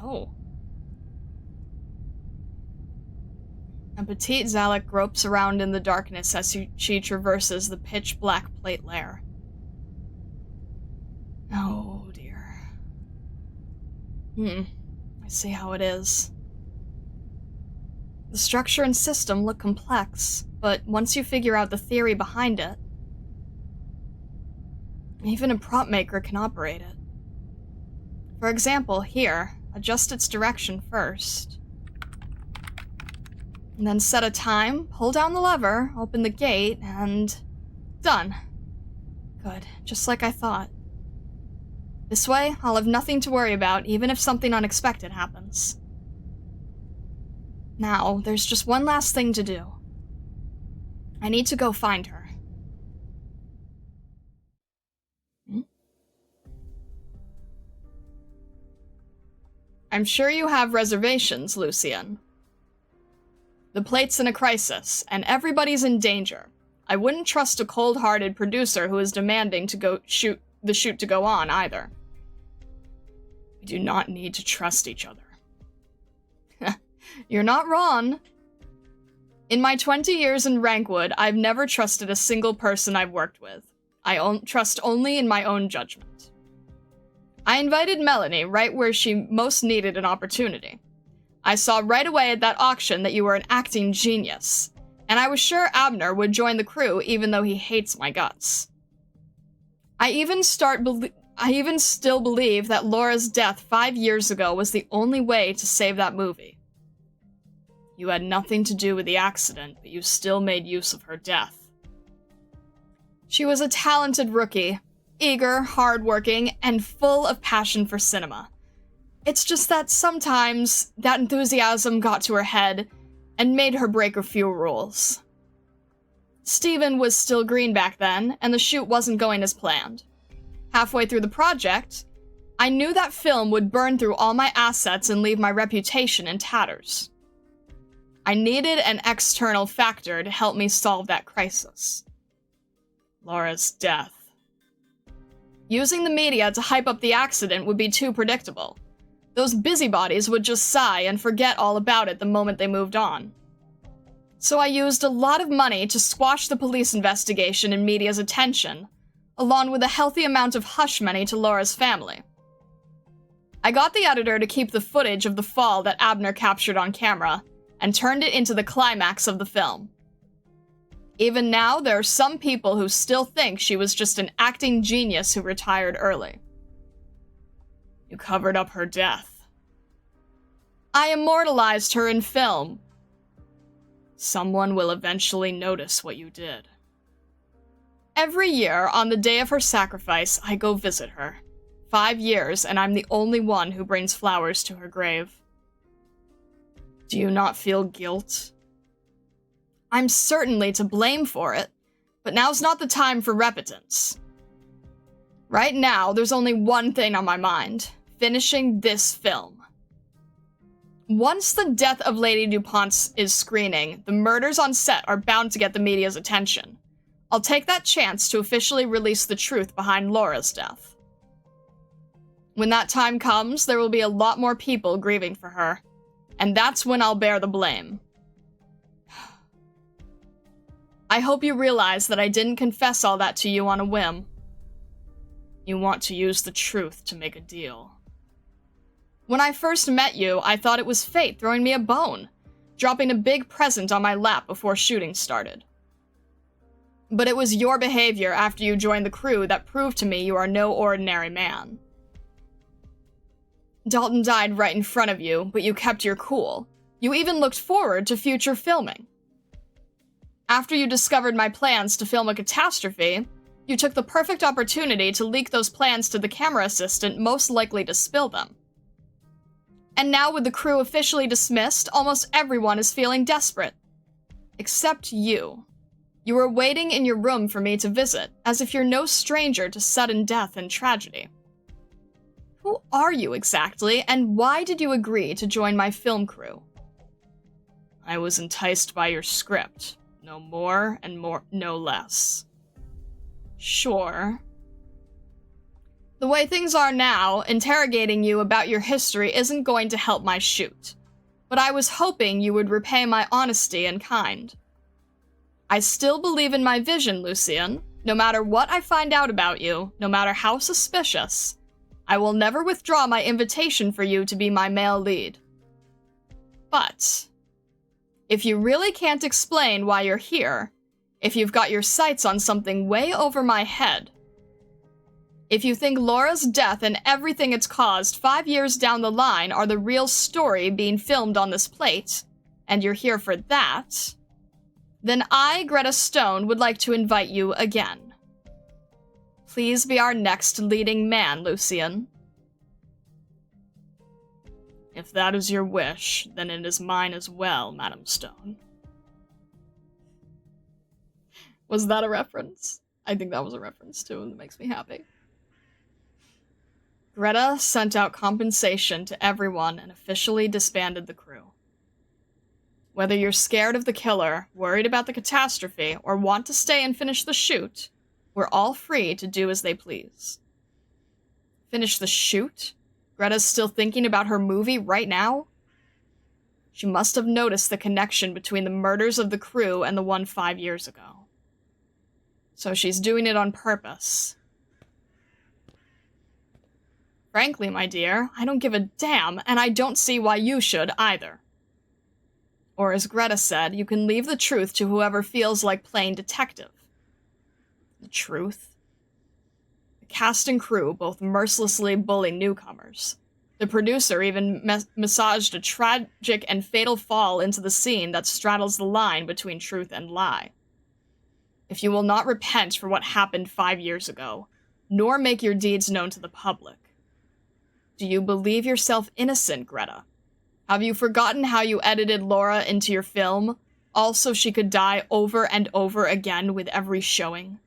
Oh. A petite Zalek gropes around in the darkness as she traverses the pitch-black plate layer. Oh, dear. I see how it is. The structure and system look complex, but once you figure out the theory behind it, even a prop maker can operate it. For example, here, adjust its direction first. And then set a time, pull down the lever, open the gate, and... done. Good, just like I thought. This way, I'll have nothing to worry about, even if something unexpected happens. Now, there's just one last thing to do. I need to go find her. I'm sure you have reservations, Lucian. The plate's in a crisis, and everybody's in danger. I wouldn't trust a cold-hearted producer who is demanding to go shoot to go on, either. We do not need to trust each other. You're not wrong. In my 20 years in Rankwood, I've never trusted a single person I've worked with. I trust only in my own judgment. I invited Melanie right where she most needed an opportunity. I saw right away at that auction that you were an acting genius, and I was sure Abner would join the crew even though he hates my guts. I even still believe that Laura's death 5 years ago was the only way to save that movie. You had nothing to do with the accident, but you still made use of her death. She was a talented rookie, eager, hardworking, and full of passion for cinema. It's just that sometimes that enthusiasm got to her head and made her break a few rules. Steven was still green back then, and the shoot wasn't going as planned. Halfway through the project, I knew that film would burn through all my assets and leave my reputation in tatters. I needed an external factor to help me solve that crisis. Laura's death. Using the media to hype up the accident would be too predictable. Those busybodies would just sigh and forget all about it the moment they moved on. So I used a lot of money to squash the police investigation and media's attention, along with a healthy amount of hush money to Laura's family. I got the editor to keep the footage of the fall that Abner captured on camera, and turned it into the climax of the film. Even now, there are some people who still think she was just an acting genius who retired early. You covered up her death. I immortalized her in film. Someone will eventually notice what you did. Every year, on the day of her sacrifice, I go visit her. 5 years, and I'm the only one who brings flowers to her grave. Do you not feel guilt? I'm certainly to blame for it, but now's not the time for repentance. Right now, there's only one thing on my mind: finishing this film. Once the death of Lady DuPont is screening, the murders on set are bound to get the media's attention. I'll take that chance to officially release the truth behind Laura's death. When that time comes, there will be a lot more people grieving for her, and that's when I'll bear the blame. I hope you realize that I didn't confess all that to you on a whim. You want to use the truth to make a deal. When I first met you, I thought it was fate throwing me a bone, dropping a big present on my lap before shooting started. But it was your behavior after you joined the crew that proved to me you are no ordinary man. Dalton died right in front of you, but you kept your cool. You even looked forward to future filming. After you discovered my plans to film a catastrophe, you took the perfect opportunity to leak those plans to the camera assistant most likely to spill them. And now with the crew officially dismissed, almost everyone is feeling desperate. Except you. You were waiting in your room for me to visit, as if you're no stranger to sudden death and tragedy. Who are you exactly, and why did you agree to join my film crew? I was enticed by your script. No more and no less. Sure. The way things are now, interrogating you about your history isn't going to help my shoot. But I was hoping you would repay my honesty and kind. I still believe in my vision, Lucian. No matter what I find out about you, no matter how suspicious, I will never withdraw my invitation for you to be my male lead. But if you really can't explain why you're here, if you've got your sights on something way over my head, if you think Laura's death and everything it's caused 5 years down the line are the real story being filmed on this plate, and you're here for that, then I, Greta Stone, would like to invite you again. Please be our next leading man, Lucian. If that is your wish, then it is mine as well, Madam Stone. Was that a reference? I think that was a reference too, and it makes me happy. Greta sent out compensation to everyone and officially disbanded the crew. Whether you're scared of the killer, worried about the catastrophe, or want to stay and finish the shoot, we're all free to do as they please. Finish the shoot? Greta's still thinking about her movie right now? She must have noticed the connection between the murders of the crew and the one 5 years ago. So she's doing it on purpose. Frankly, my dear, I don't give a damn, and I don't see why you should either. Or as Greta said, you can leave the truth to whoever feels like playing detective. The truth? The cast and crew both mercilessly bully newcomers. The producer even massaged a tragic and fatal fall into the scene that straddles the line between truth and lie. If you will not repent for what happened 5 years ago, nor make your deeds known to the public, do you believe yourself innocent, Greta? Have you forgotten how you edited Laura into your film, all so she could die over and over again with every showing?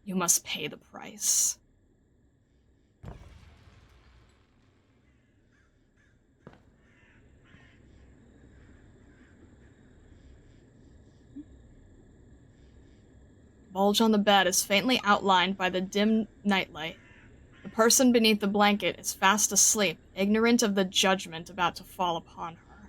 You must pay the price. The bulge on the bed is faintly outlined by the dim nightlight. The person beneath the blanket is fast asleep, ignorant of the judgment about to fall upon her.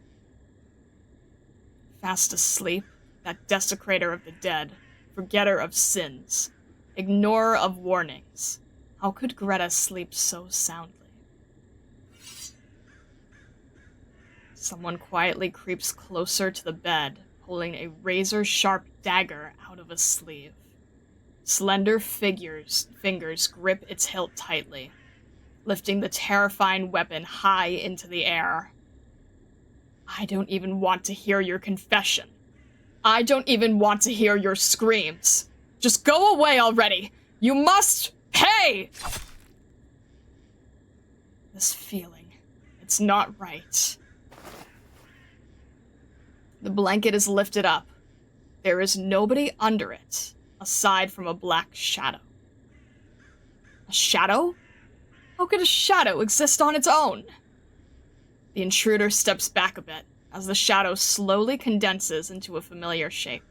Fast asleep, that desecrator of the dead, forgetter of sins, ignorer of warnings. How could Greta sleep so soundly? Someone quietly creeps closer to the bed, pulling a razor-sharp dagger out of a sleeve. Slender fingers grip its hilt tightly, lifting the terrifying weapon high into the air. I don't even want to hear your confession. I don't even want to hear your screams. Just go away already! You must pay! This feeling, it's not right. The blanket is lifted up. There is nobody under it, aside from a black shadow. A shadow? How could a shadow exist on its own? The intruder steps back a bit, as the shadow slowly condenses into a familiar shape.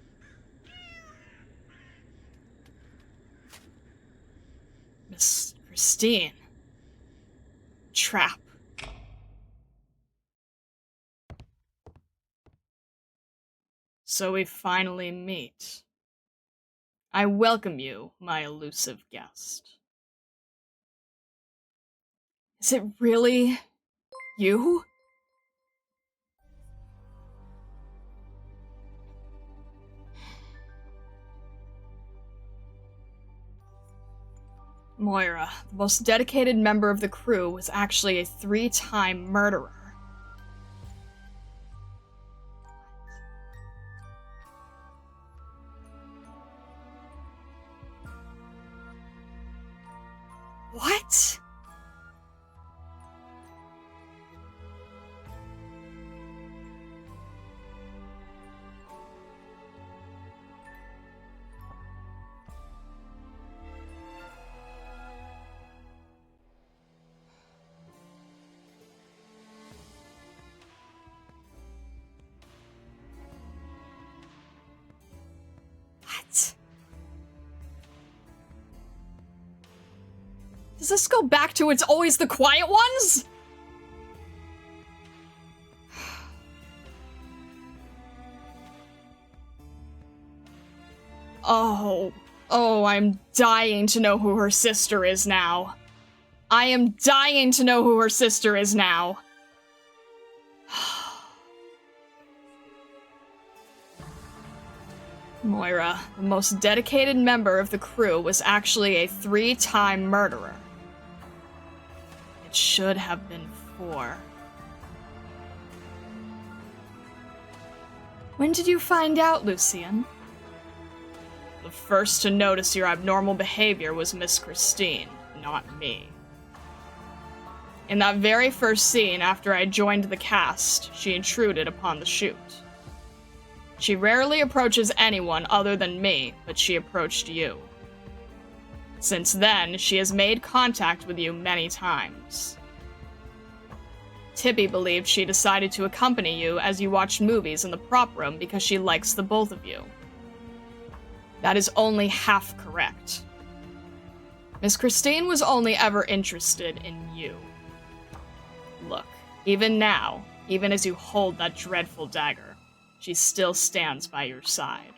Miss Christine. Trap. So we finally meet. I welcome you, my elusive guest. Is it really you? Moira, the most dedicated member of the crew, was actually a 3-time murderer. What? What? Does this go back to it's always the quiet ones? Oh, I'm dying to know who her sister is now. I am dying to know who her sister is now. Moira, the most dedicated member of the crew, was actually a 3-time murderer. It should have been 4. When did you find out, Lucian? The first to notice your abnormal behavior was Miss Christine, not me. In that very first scene after I joined the cast, she intruded upon the shoot. She rarely approaches anyone other than me, but she approached you. Since then, she has made contact with you many times. Tippy believed she decided to accompany you as you watched movies in the prop room because she likes the both of you. That is only half correct. Miss Christine was only ever interested in you. Look, even now, even as you hold that dreadful dagger, she still stands by your side.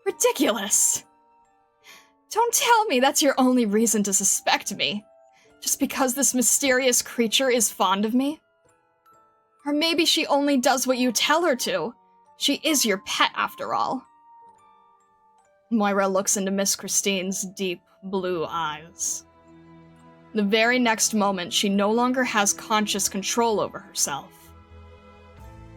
Ridiculous! Don't tell me that's your only reason to suspect me, just because this mysterious creature is fond of me? Or maybe she only does what you tell her to. She is your pet, after all. Moira looks into Miss Christine's deep blue eyes. The very next moment, she no longer has conscious control over herself.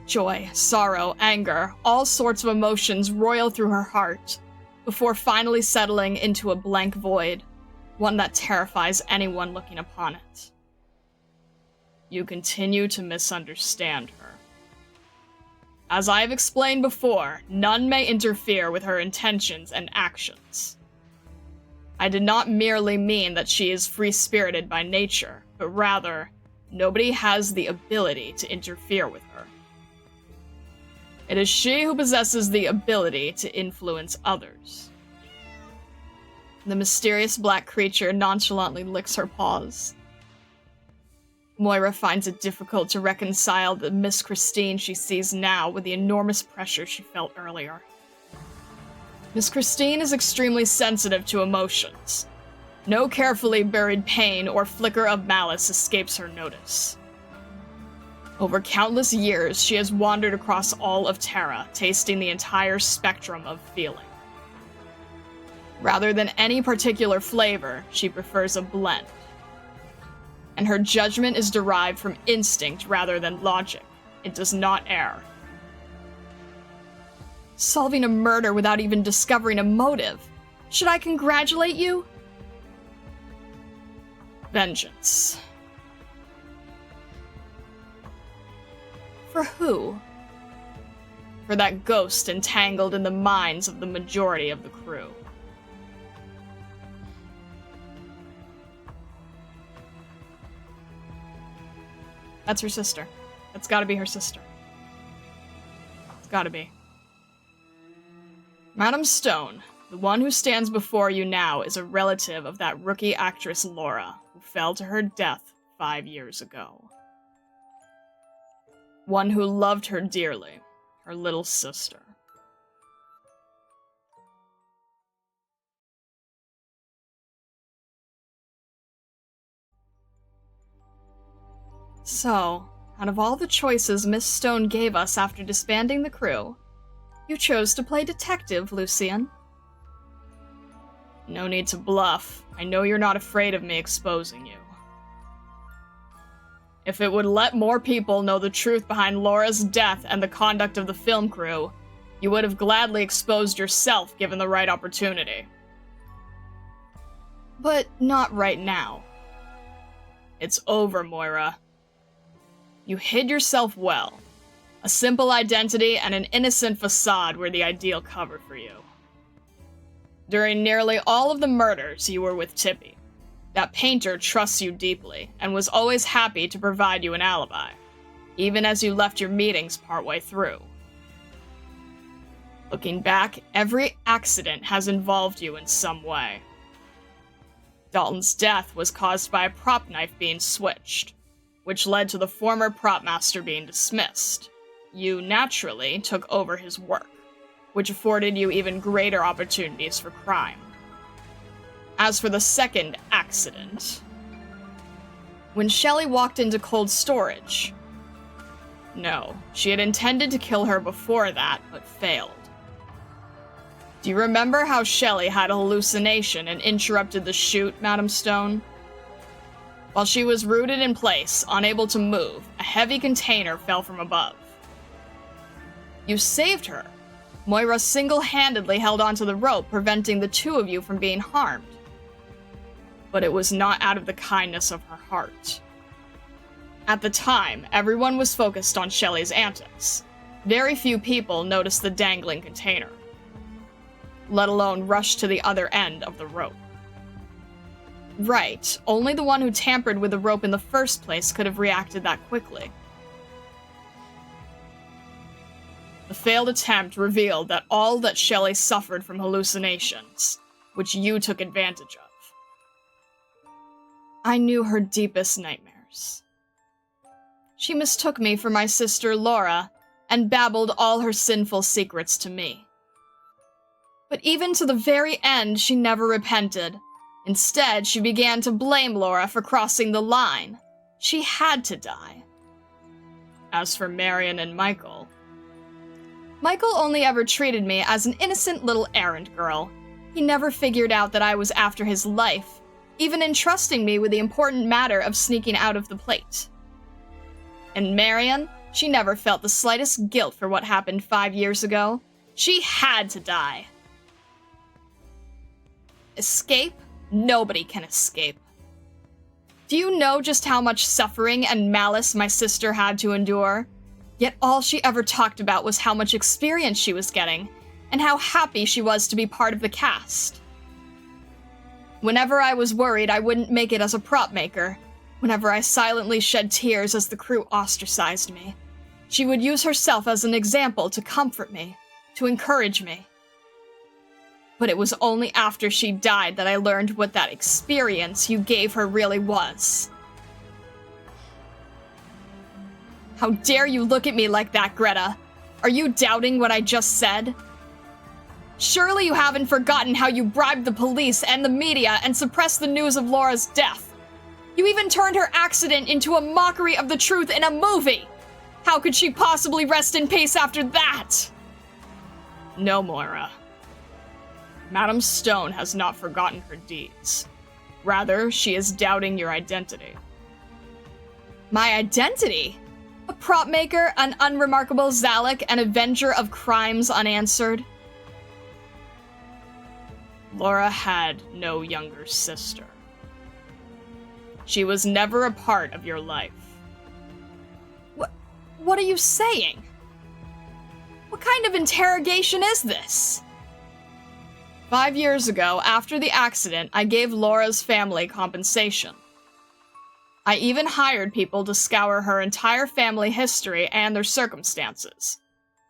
Joy, sorrow, anger, all sorts of emotions roil through her heart, before finally settling into a blank void, one that terrifies anyone looking upon it. You continue to misunderstand her. As I have explained before, none may interfere with her intentions and actions. I did not merely mean that she is free-spirited by nature, but rather, nobody has the ability to interfere with her. It is she who possesses the ability to influence others. The mysterious black creature nonchalantly licks her paws. Moira finds it difficult to reconcile the Miss Christine she sees now with the enormous pressure she felt earlier. Miss Christine is extremely sensitive to emotions. No carefully buried pain or flicker of malice escapes her notice. Over countless years, she has wandered across all of Terra, tasting the entire spectrum of feeling. Rather than any particular flavor, she prefers a blend. And her judgment is derived from instinct rather than logic. It does not err. Solving a murder without even discovering a motive. Should I congratulate you? Vengeance. For who? For that ghost entangled in the minds of the majority of the crew. That's her sister. That's gotta be her sister. It's gotta be. Madam Stone, the one who stands before you now is a relative of that rookie actress Laura, who fell to her death 5 years ago. One who loved her dearly, her little sister. So, out of all the choices Miss Stone gave us after disbanding the crew, you chose to play detective, Lucian. No need to bluff. I know you're not afraid of me exposing you. If it would let more people know the truth behind Laura's death and the conduct of the film crew, you would have gladly exposed yourself given the right opportunity. But not right now. It's over, Moira. You hid yourself well. A simple identity and an innocent facade were the ideal cover for you. During nearly all of the murders, you were with Tippy. That painter trusts you deeply, and was always happy to provide you an alibi, even as you left your meetings partway through. Looking back, every accident has involved you in some way. Dalton's death was caused by a prop knife being switched, which led to the former prop master being dismissed. You naturally took over his work, which afforded you even greater opportunities for crime. As for the second accident, when Shelley walked into cold storage, no, she had intended to kill her before that, but failed. Do you remember how Shelley had a hallucination and interrupted the shoot, Madam Stone? While she was rooted in place, unable to move, a heavy container fell from above. You saved her. Moira single-handedly held onto the rope, preventing the two of you from being harmed. But it was not out of the kindness of her heart. At the time, everyone was focused on Shelley's antics. Very few people noticed the dangling container, let alone rush to the other end of the rope. Right, only the one who tampered with the rope in the first place could have reacted that quickly. The failed attempt revealed that all that Shelley suffered from hallucinations, which you took advantage of. I knew her deepest nightmares. She mistook me for my sister Laura and babbled all her sinful secrets to me. But even to the very end, she never repented. Instead, she began to blame Laura for crossing the line. She had to die. As for Marion and Michael only ever treated me as an innocent little errand girl. He never figured out that I was after his life, even entrusting me with the important matter of sneaking out of the plate. And Marion, she never felt the slightest guilt for what happened 5 years ago. She had to die. Escape? Nobody can escape. Do you know just how much suffering and malice my sister had to endure? Yet all she ever talked about was how much experience she was getting, and how happy she was to be part of the cast. Whenever I was worried I wouldn't make it as a prop maker, whenever I silently shed tears as the crew ostracized me, she would use herself as an example to comfort me, to encourage me. But it was only after she died that I learned what that experience you gave her really was. How dare you look at me like that, Greta? Are you doubting what I just said? Surely you haven't forgotten how you bribed the police and the media and suppressed the news of Laura's death. You even turned her accident into a mockery of the truth in a movie. How could she possibly rest in peace after that? No, Moira. Madam Stone has not forgotten her deeds. Rather, she is doubting your identity. My identity? A prop maker, an unremarkable Zalek, an avenger of crimes unanswered? Laura had no younger sister. She was never a part of your life. What are you saying? What kind of interrogation is this? 5 years ago, after the accident, I gave Laura's family compensation. I even hired people to scour her entire family history and their circumstances.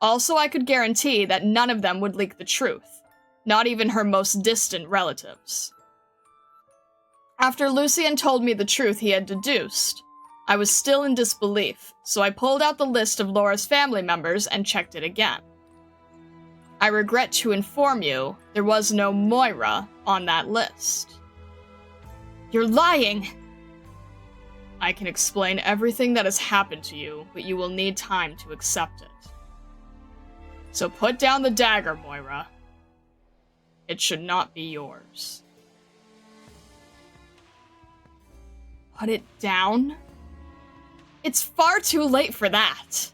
Also, I could guarantee that none of them would leak the truth, not even her most distant relatives. After Lucien told me the truth he had deduced, I was still in disbelief, so I pulled out the list of Laura's family members and checked it again. I regret to inform you, there was no Moira on that list. You're lying! I can explain everything that has happened to you, but you will need time to accept it. So put down the dagger, Moira. It should not be yours. Put it down? It's far too late for that.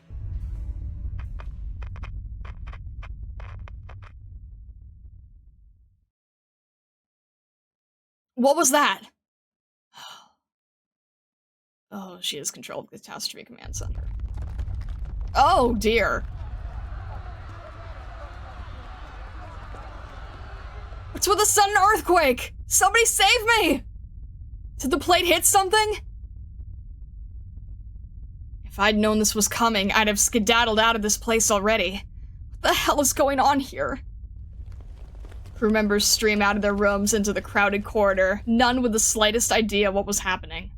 What was that? Oh, she has control of the Catastrophe Command Center. Oh, dear. What's with a sudden earthquake? Somebody save me! Did the plate hit something? If I'd known this was coming, I'd have skedaddled out of this place already. What the hell is going on here? Crew members stream out of their rooms into the crowded corridor, none with the slightest idea what was happening.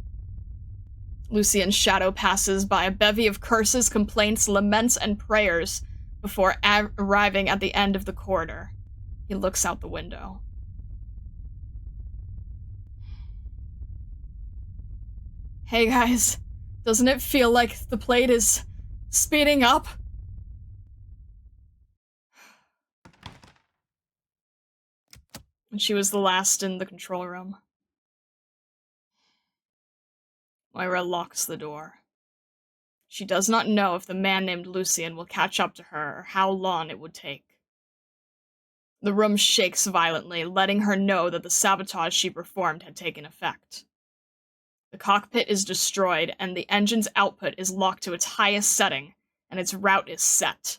Lucien's shadow passes by a bevy of curses, complaints, laments, and prayers before arriving at the end of the corridor. He looks out the window. Hey guys, doesn't it feel like the plate is speeding up? And she was the last in the control room. Moira locks the door. She does not know if the man named Lucien will catch up to her or how long it would take. The room shakes violently, letting her know that the sabotage she performed had taken effect. The cockpit is destroyed, and the engine's output is locked to its highest setting, and its route is set.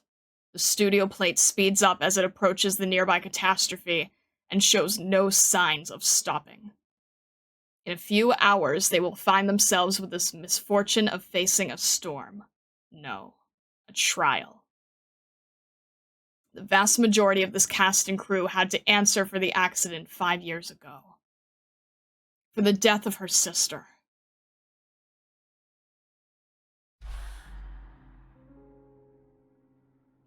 The studio plate speeds up as it approaches the nearby catastrophe, and shows no signs of stopping. In a few hours, they will find themselves with this misfortune of facing a storm. No, a trial. The vast majority of this cast and crew had to answer for the accident 5 years ago. For the death of her sister.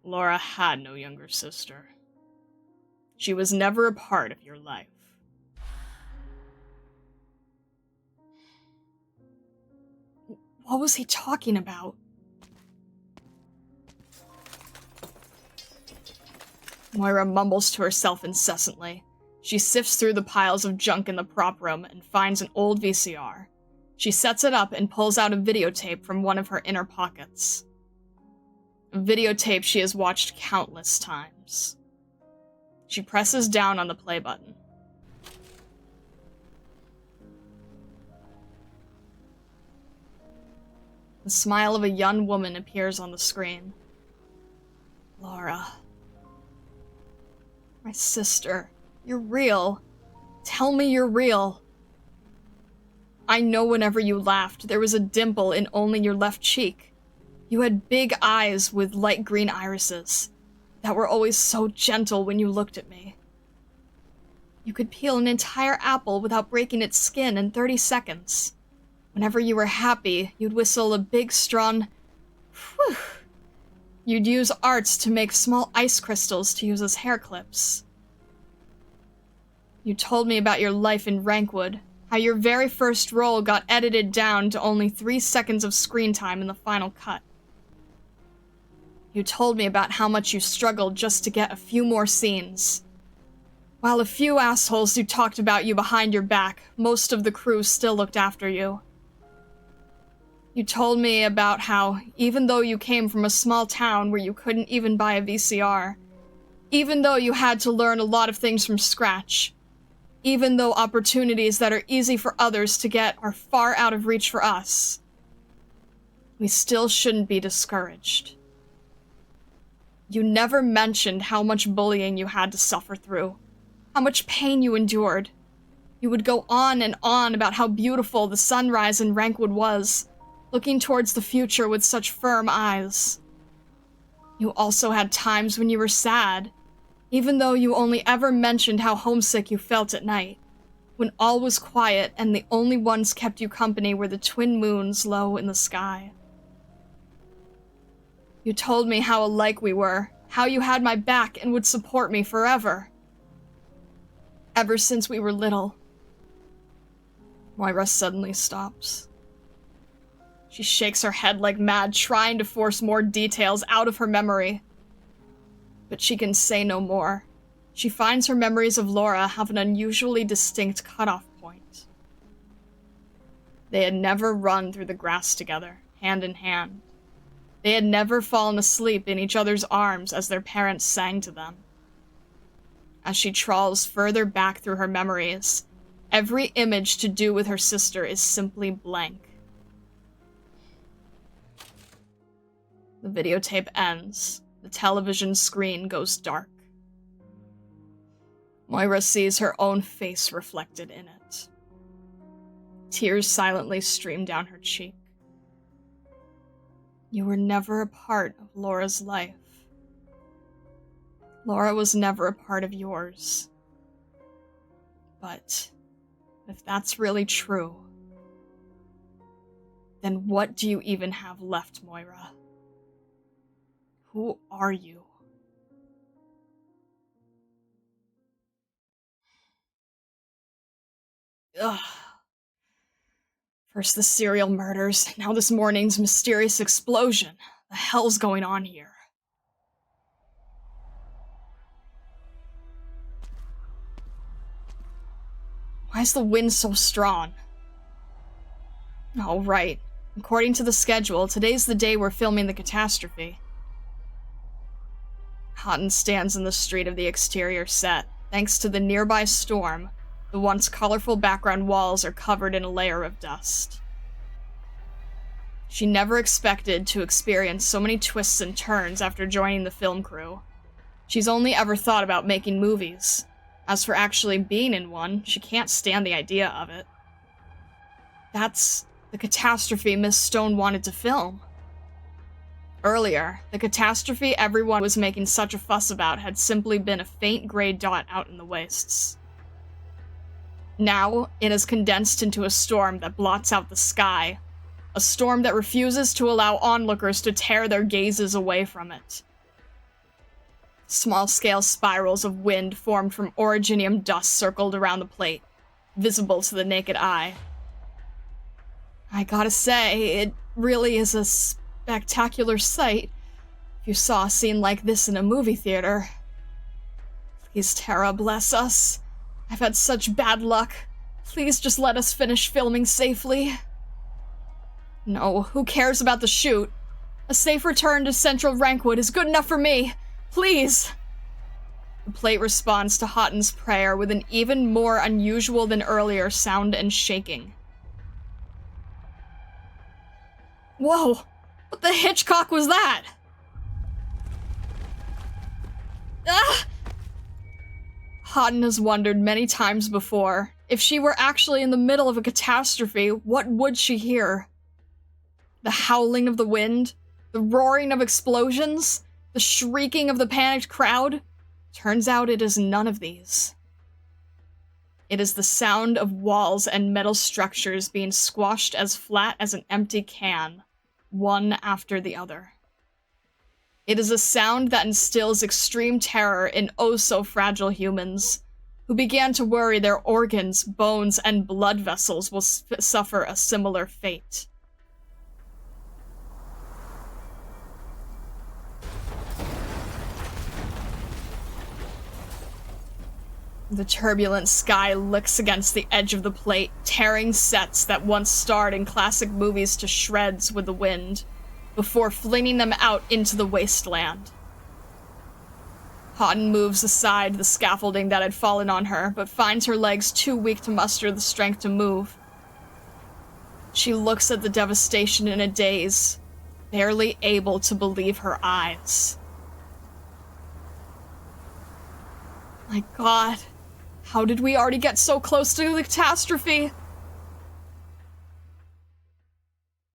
Laura had no younger sister. She was never a part of your life. What was he talking about? Moira mumbles to herself incessantly. She sifts through the piles of junk in the prop room and finds an old VCR. She sets it up and pulls out a videotape from one of her inner pockets. A videotape she has watched countless times. She presses down on the play button. The smile of a young woman appears on the screen. Laura. My sister. You're real. Tell me you're real. I know whenever you laughed, there was a dimple in only your left cheek. You had big eyes with light green irises that were always so gentle when you looked at me. You could peel an entire apple without breaking its skin in 30 seconds. Whenever you were happy, you'd whistle a big, strong whew. You'd use arts to make small ice crystals to use as hair clips. You told me about your life in Rankwood, how your very first role got edited down to only 3 seconds of screen time in the final cut. You told me about how much you struggled just to get a few more scenes. While a few assholes who talked about you behind your back, most of the crew still looked after you. You told me about how, even though you came from a small town where you couldn't even buy a VCR, even though you had to learn a lot of things from scratch, even though opportunities that are easy for others to get are far out of reach for us, we still shouldn't be discouraged. You never mentioned how much bullying you had to suffer through, how much pain you endured. You would go on and on about how beautiful the sunrise in Rankwood was, looking towards the future with such firm eyes. You also had times when you were sad, even though you only ever mentioned how homesick you felt at night, when all was quiet and the only ones kept you company were the twin moons low in the sky. You told me how alike we were, how you had my back and would support me forever. Ever since we were little. Moira suddenly stops. She shakes her head like mad, trying to force more details out of her memory. But she can say no more. She finds her memories of Laura have an unusually distinct cutoff point. They had never run through the grass together, hand in hand. They had never fallen asleep in each other's arms as their parents sang to them. As she trawls further back through her memories, every image to do with her sister is simply blank. The videotape ends. The television screen goes dark. Moira sees her own face reflected in it. Tears silently stream down her cheek. You were never a part of Laura's life. Laura was never a part of yours. But if that's really true, then what do you even have left, Moira? Who are you? Ugh. First the serial murders, now this morning's mysterious explosion. The hell's going on here? Why is the wind so strong? Oh, right. According to the schedule, today's the day we're filming the catastrophe. Houghton stands in the street of the exterior set. Thanks to the nearby storm, the once colorful background walls are covered in a layer of dust. She never expected to experience so many twists and turns after joining the film crew. She's only ever thought about making movies. As for actually being in one, she can't stand the idea of it. That's the catastrophe Miss Stone wanted to film. Earlier, the catastrophe everyone was making such a fuss about had simply been a faint gray dot out in the wastes. Now, it has condensed into a storm that blots out the sky, a storm that refuses to allow onlookers to tear their gazes away from it. Small-scale spirals of wind formed from originium dust circled around the plate, visible to the naked eye. I gotta say, it really is a spectacular sight. If you saw a scene like this in a movie theater. Please, Tara, bless us. I've had such bad luck. Please just let us finish filming safely. No, who cares about the shoot? A safe return to Central Rankwood is good enough for me. Please! The plate responds to Houghton's prayer with an even more unusual than earlier sound and shaking. Whoa! What the Hitchcock was that? Ah! Houghton has wondered many times before, if she were actually in the middle of a catastrophe, what would she hear? The howling of the wind? The roaring of explosions? The shrieking of the panicked crowd? Turns out it is none of these. It is the sound of walls and metal structures being squashed as flat as an empty can, one after the other. It is a sound that instills extreme terror in oh-so-fragile humans, who began to worry their organs, bones, and blood vessels will suffer a similar fate. The turbulent sky licks against the edge of the plate, tearing sets that once starred in classic movies to shreds with the wind, before flinging them out into the wasteland. Houghton moves aside the scaffolding that had fallen on her, but finds her legs too weak to muster the strength to move. She looks at the devastation in a daze, barely able to believe her eyes. My God. How did we already get so close to the catastrophe?